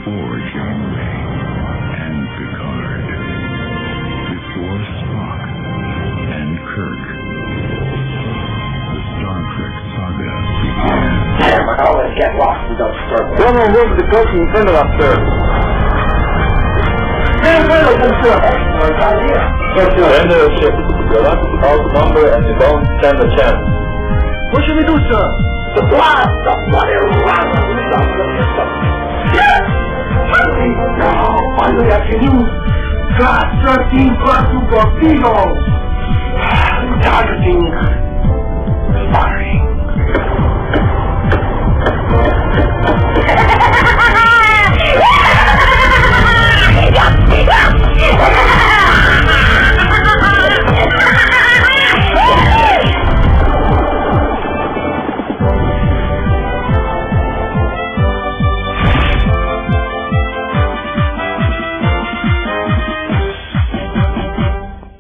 before Janeway and Picard, before Spock and Kirk. The Star Trek saga begins. Damn, I always get lost in those circles. Come on over the coach in front of us, sir. Damn, well, that's an excellent idea. Surrender the ship. You don't outnumber and you don't stand a chance. What should we do, sir? The blast the bloody run of the system. Yes! Now, finally I can use Class 13 Plus 2 torpedoes. Targeting. Firing.